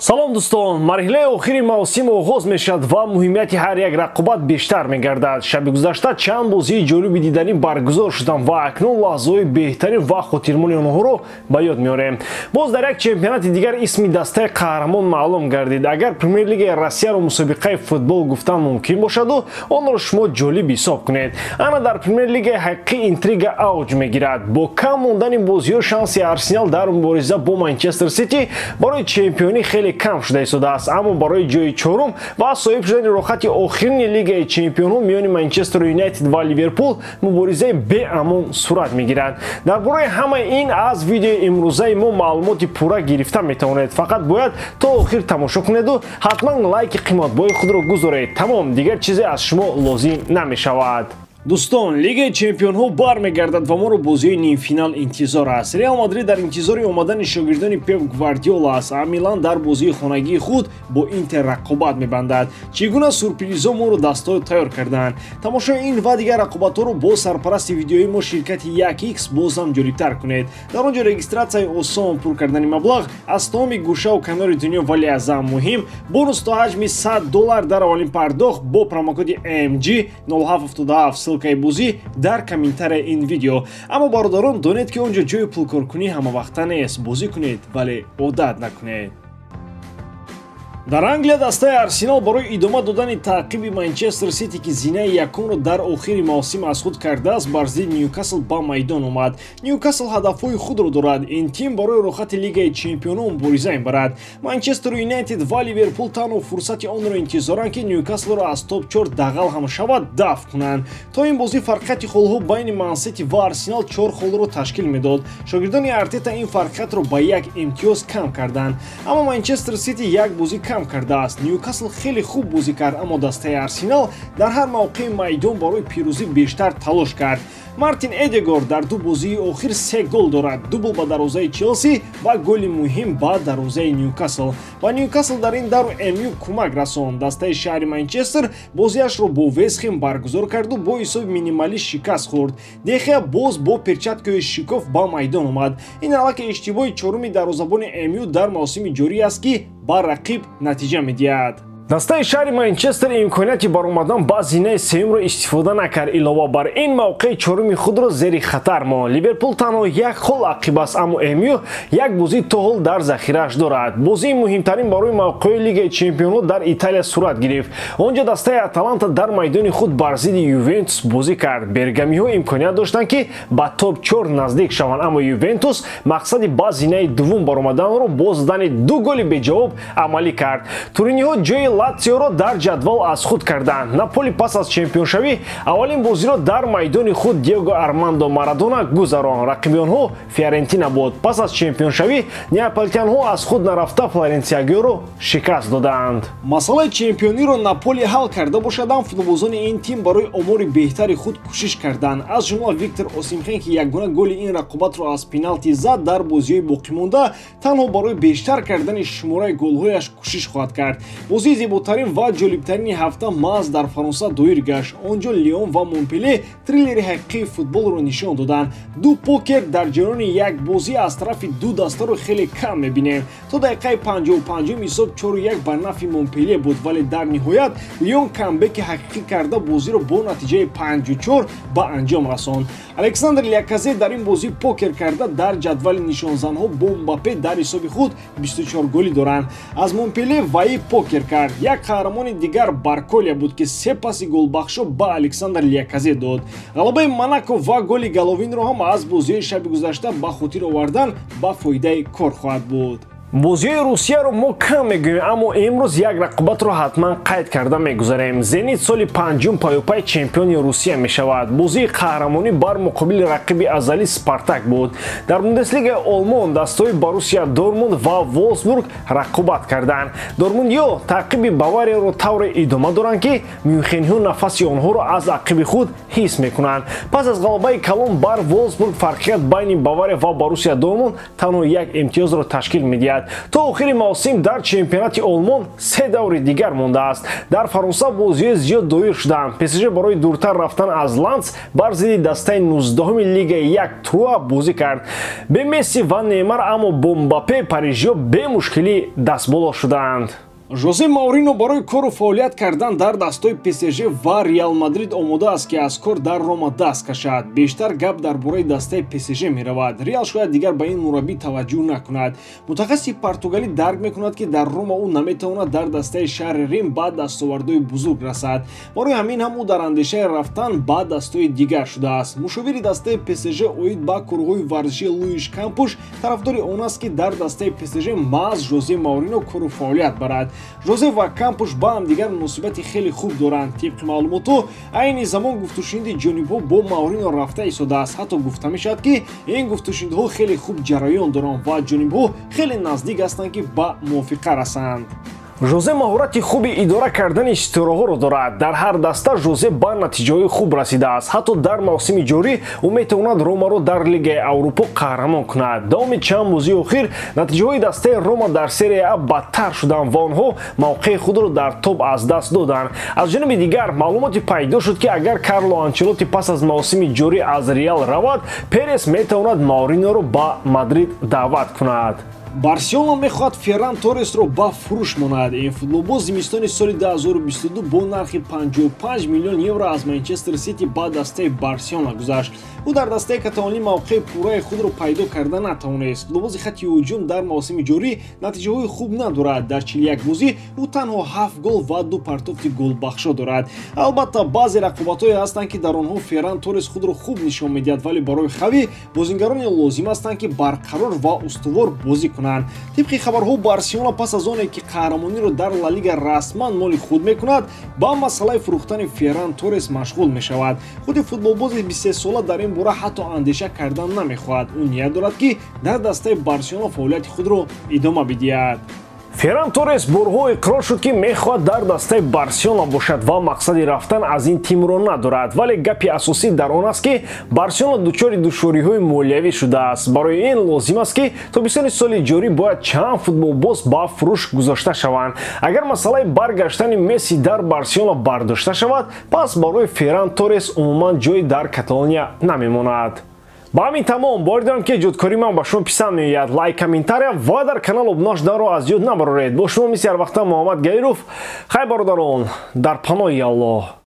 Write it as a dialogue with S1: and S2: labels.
S1: салом дӯстон, марҳилаи охири мавсим оғоз мешавад ва муҳимияти ҳар як рақобат бештар мегардад. Шаби гузашта чанд бозии ҷолиби диданӣ баргузор шуданд ва акнун лаҳзаҳои беҳтарин ва хотирмони онҳоро ба ёд меорем. Боз дар як чемпионати дигар исми дастаи қаҳрамон маълум гардид. Агар Премер Лигаи Россияро мусобиқаи футбол гуфтан мумкин бошаду, онро шумо ҷолиб ҳисоб кунед. Ана дар Премер Лигаи ҳақиқӣ интрига авҷ мегирад. Бо кам мондани бозиҳо шанси Арсенал дар мубориза бо Манчестер Сити барои чемпионӣ хеле кам шуда истодааст, аммо барои ҷои чорум ва соҳиб шудани рохати охирини Лигаи Чемпионҳо миёни Манчестер Юнайтед ва Ливерпул муборизаи беамон сурат мегирад. Дар бораи ҳамаи ин аз видеои имрӯзаи мо маълумоти пурра гирифта метавонед. Фақат бояд то охир тамошо кунеду ҳатман лайки қиматбои худро гузоред. Тамом, дигар чизе аз шумо лозим намешавад. Дӯстон, Лигаи Чемпионҳо бармегардад ва моро бозиҳои нимфинал интизор аст. Реал Мадрид дар интизори омадани шогирдони Пеп Гвардиола аст. Милан дар бозии хонагии худ бо Интер рақобат мебандад. Чӣ гуна сюрпризҳо моро дастҳо тайёр карданд. Тамошои ин ва дигар рақобатҳоро бо сарпарасти видеои мо ширкати 1x бозам ҷолибтар кунед. Дар он ҷо регистратсияи осон, пур кардани маблағ аз тамоми гӯшаву канори дунё, вале аз ҳам муҳим, бонус то ҳаҷми $100 дар аввалин пардохт бо промокоди AMG 0777 ссилкаи бозӣ дар комментарияи ин видео. Аммо бародарон, донед ки он ҷо ҷои пулкоркунӣ ҳамавақта нест. Бозӣ кунед, вале одат накунед. Дар Англия дастаи Арсенал барои идома додани таъқиби Манчестер Сити ки зинаи якумро дар охири мавсим аз худ кардааст, бар зидди Ньюкасл ба майдон омад. Ньюкасл ҳадафҳои худро дорад. Ин тим барои рохати Лигаи Чемпионҳо мубориза мебарад. Манчестер Юнайтед ва Ливерпул танҳо фурсати онро интизоранд ки Ньюкаслро аз топ-4 дағал ҳам шавад дафт кунанд. То ин бозӣ фарқияти холҳо байни Ман-Сити ва Арсенал 4 холро ташкил медод. Шогирдони Артета ин фарқиятро ба як имтиёз кам карданд. Аммо Манчестер Сити як бозӣ кам кардааст. Ньюкасл хеле хуб бозӣ кард, аммо дастаи Арсенал дар ҳар мавқеи майдон барои пирӯзӣ бештар талош кард. Мартин Эдегорд дар ду бозии охир 3 гол дорад. Дубл ба дарвозаи Челси ва голи муҳим ба дарвозаи Ньюкасл. Ва Ньюкасл дар ин дару МЮ кӯмак расонд. Дастаи шаҳри Манчестер бозиашро бо Вестхэм баргузор карду бо ҳисоби минималӣ шикаст хӯрд. Дехия боз бо перчаткаи шикоф ба майдон омад. Ин аллакай иштибоҳи чоруми дарвозабони МЮ дар мавсими ҷорӣ аст ки ба рақиб натиҷа медиҳад. Дастаи шаҳри Манчестер имконияти баромадан ба зинаи сеюмро истифода накард. Илова бар ин мавқеи чоруми худро зери хатар монд. Ливерпул танҳо як хол ақиб аст, аммо МЮ як бозӣ то ҳол дар захирааш дорад. Бозии муҳимтарин барои мавқеи Лигаи Чемпионҳо дар Италия сурат гирифт. Он ҷо дастаи Аталанта дар майдони худ бар зидди Ювентус бозӣ кард. Бергамиҳо имконият доштанд ки ба топ-4 наздик шаванд, аммо Ювентус мақсади ба зинаи дуввум баромаданро бо задани 2 голи беҷавоб амалӣ кард. Туриниҳо ҷои Латсиоро дар ҷадвал аз худ карданд. Наполи пас аз чемпионшавӣ аввалин бозиро дар майдони худ Диего Армандо Марадона гузарон. Рақиби онҳо Фиорентина буд. Пас аз чемпионшавӣ неаполитянҳо аз худ нарафта Флоренсиягиоро шикаст доданд. Масъалаи чемпиониро Наполи ҳал карда бошад, ам футболбозони ин тим барои омори беҳтари худ кӯшиш карданд. Аз ҷумла Виктор Осимхен ки ягона голи ин рақобатро аз пеналти зад дар бозиҳои боқимонда, танҳо барои бештар кардани шумораи голҳояш кӯшиш хоҳад кард. Бозии зеботарин ва ҷолибтарини ҳафта маҳз дар Фаронса доир гашт. Он ҷо Лион ва Монпеле триллери ҳақиқии футболро нишон доданд. Ду покер дар ҷараёни як бозӣ аз тарафи ду дастаро хеле кам мебинем. То дақиқаи 55 ҳисоб 4-1 бар нафи Монпеле буд, вале дар ниҳоят Лион камбеки ҳақиқӣ карда бозиро бо натиҷаи 5-4 ба анҷом расонд. Александр Ляказет дар ин бозӣ покер карда дар ҷадвали нишонзанҳо бо Мбаппе дар ҳисоби худ 24 голӣ доранд. Аз Монпеле ваи покер кард. Як қаҳрамони дигар Барколия буд ки 3 паси голбахшо ба Александр Ляказет дод. Ғалабаи Монако ва голи головинро ҳам аз бозиҳои шаби гузашта ба хотир овардан ба фоидаи кор хоҳад буд. бозиҳои Русияро мо кам мегӯем, аммо имрӯз як рақобатро ҳатман қайд карда мегузарем. Зенит соли 5-ум паёпай чемпиони Русия мешавад. Бозии қаҳрамонӣ бар муқобили рақиби азалӣ Спартак буд. Дар Бундеслигаи Олмон дастаҳои Боруссия Дормунд ва Волсбург рақобат карданд. Дормундиҳо таъқиби Баварияро тавре идома доранд ки мюнхениҳо нафаси онҳоро аз ақиби худ ҳис мекунанд. Пас аз ғалабаи калон бар Волсбург фарқият байни Бавария ва Боруссия Дормунд танҳо як имтиёзро ташкил медиҳад. то охири мавсим дар чемпионати олмон 3 даври дигар мондааст. дар фаронса бозиҳои зиёд доир шуданд. псж барои дуртар рафтан аз ланс бар зидди дастаи 19-уми лигаи 1 труа бозӣ кард. бе месси ва неймар, аммо бо мбаппе парижиҳо бемушкилӣ дастболо шуданд. жозе маурино барои кору фаъолият кардан дар дастаи псж ва реал мадрид омода аст ки аз кор дар рома даст кашад. бештар гап дар бораи дастаи псж меравад. реал шояд дигар ба ин мураббӣ таваҷҷӯҳ накунад. мутахассиси португалӣ дарк мекунад ки дар рома ӯ наметавонад дар дастаи шаҳри рим ба дастовардҳои бузург расад. барои ҳамин ҳам ӯ дар андешаи рафтан ба дастаҳои дигар шудааст. мушовири дастаи псж оид ба курҳои варзиши луиш кампуш тарафдори он аст ки дар дастаи псж маҳз жозе маурино кору фаъолият барад. жозе ва кампуш ба ҳамдигар муносибати хеле хуб доранд. тибқи маълумотҳо айни замон гуфтушуниди ҷонибҳо бо маурино рафта истодааст. ҳатто гуфта мешавад ки ин гуфтушунидҳо хеле хуб ҷараён доранд ва ҷонибҳо хеле наздик ҳастанд ки ба мувофиқа расанд. жозе маҳорати хуби идора кардани ситораҳоро дорад. дар ҳар даста жозе ба натиҷаҳои хуб расидааст. ҳатто дар мавсими ҷорӣ ӯ метавонад ромаро дар лигаи аврупо қаҳрамон кунад. давоми чанд бозии охир натиҷаҳои дастаи рома дар серия а бадтар шуданд ва онҳо мавқеи худро дар топ аз даст доданд. аз ҷониби дигар маълумоте пайдо шуд ки агар карло анчелоти пас аз мавсими ҷорӣ аз реал равад, перес метавонад мауриноро ба мадрид даъват кунад. барселона мехоҳад ферран торресро ба фурӯш монад. ин футболбоз зимистони соли 2022 бо нархи 55 миллион евро аз манчестер сити ба дастаи барселона гузашт. ӯ дар дастаи каталонӣ мавқеи пурраи худро пайдо карда натавонист. футболбози хатти ҳуҷум дар мавсими ҷорӣ натиҷаҳои хуб надорад. дар 41 бозӣ ӯ танҳо 7 гол ва 2 партофти голбахшо дорад. албатта баъзе рақобатҳое ҳастанд ки дар онҳо ферран торрес худро хуб нишон медиҳад, вале барои хавӣ бозингароне лозим ҳастанд ки барқарор ва устувор бозӣ кунанд. тибқи хабарҳо барселона пас аз оне ки қаҳрамониро дар ла лига расман моли худ мекунад, ба масъалаи фурӯхтани ферран торрес машғул мешавад. худи футболбози 23 сола дар ин бора ҳатто андеша кардан намехоҳад. ӯ ният дорад ки дар дастаи барселона фаъолияти худро идома бидиҳад. ферран торрес борҳо иқрор шуд ки мехоҳад дар дастаи барселона бошад ва мақсади рафтан аз ин тимро надорад, вале гапи асосӣ дар он аст ки барселона дучори душвориҳои молиявӣ шудааст. барои ин лозим аст ки тобистони соли ҷорӣ бояд чанд футболбоз ба фурӯш гузошта шаванд. агар масъалаи баргаштани месси дар барселона бардошта шавад, пас барои ферран торрес умуман ҷое дар каталония намемонад. ба ҳамин тамом бори дорам ки ҷодкории ман ба шумо писанд меояд. лайк, комментария ва дар канал обуна шуданро аз ёд набароред. бо шумо мисли ҳар вақта муҳаммад гаиров. хай бародарон, дар паноҳи аллоҳ.